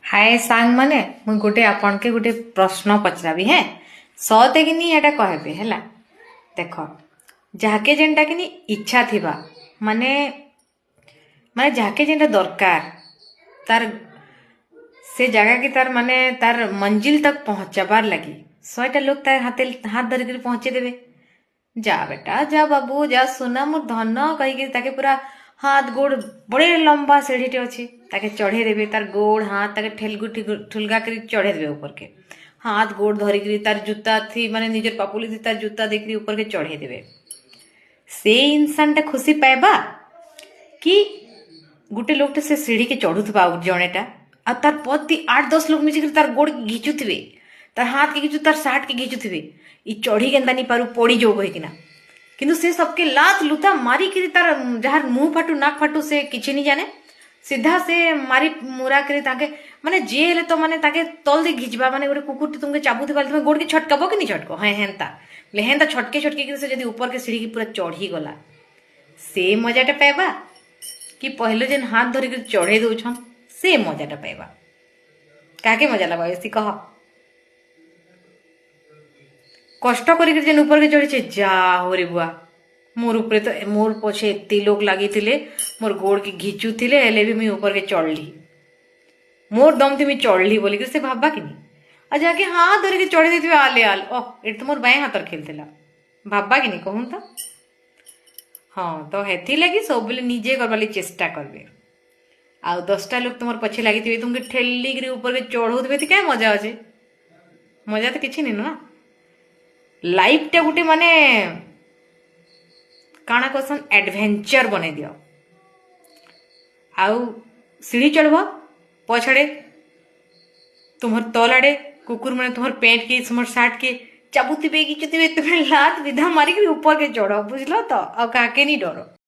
हाय सांग माने मुई गोटे आपन के गोटे प्रश्न पचराबी हैं सते कि नहीं एटा कहबे हैला देख जाके जेनटा कि नहीं इच्छा थिबा माने माने जाके जेनटा दरकार तार से जगह की तार माने तार मंजिल तक पहुंचाबार लगी सयटा लोग तार हाथ धरिक पहुंचे देवे जा बेटा जा बाबू जा सुना मोर धन कहीकि ताके पूरा हाथ गोड़ बड़े लंबा सीढ़ीटे अच्छे ताके चढ़े देवे तार गोड़ हाथ ताके ठेलगु ठुलगा कर चढ़े देवे ऊपर के हाथ गोड़ धरिक तार जूता थी माने निजर पापुली थी तार जूता देख ऊपर के चढ़े देवे से इंसान टा खुशी पाएबा कि गोटे लोग से सीढ़ी के चढ़ुवा जनेटा आ तार पति 8-10 लोग मिसिक तार गोड़ घिचुवे तार हाथ के घिचु तार सार्ट के घिचुवे इ चढ़ी केन्ता नहीं पारू पड़ी जो कहीकिना किंतु से सबके लात लुता मारी करी तार जहार मुंह फाटू नाक फाटू से किछि नहीं जाने सीधा से मारी मुरा करी ताके माने जे हेले तो माने ताके तल दे घिचबा माने गोटे कुकुर तुमके चाबू थी तुम गोड़ के छटकाबो कि नहीं छटको हाँ हेन्ता हेन्ता छटके छटके से जदि ऊपर के सीढ़ी की पूरा चढ़ी गला से मजाटा पाइबा कि पहले जेन हाथ धरिक चढ़े दौछन से मजाटा पाइबा काके मजा लगा ऐसी कह कष्ट करिक जेन ऊपर के चढ़ी जा हो रे बुआ मोर ऊपर तो मोर पछे एते लोग लगी मोर गोड़ के घिचुले हेले भी मुई ऊपर के चढ़ली मोर दम थी मुई चढ़ली बोली से भाबा कि नहीं आ जाके हाथ धरिक के चढ़ी देथिबे आले आल ओह एट तो मोर बाएं हाथ खेलतेला भाबा कि नहीं कहूँ तो हाँ तो हेथी लगी सब बेले निजे करवाली चेष्टा करबे आ 10टा लोग तुम पछे लगी तुमके ठेलिक ऊपर के चढ़ौवे तो क्या मजा अच्छे मजा तो किसी नहीं ना लाइफ टा गोटे माने काना कहसन एडवेंचर बने दियो आउ सीढ़ी चढ़ब पछाड़े तुम्हार तल आड़े कुकुर मैंने तुम्हार पेट के तुम्हार सार्ट के चाबुती बेगी तुम्हें लात विधा मारिक ऊपर के चढ़ बुझल तो आ काके नहीं डर।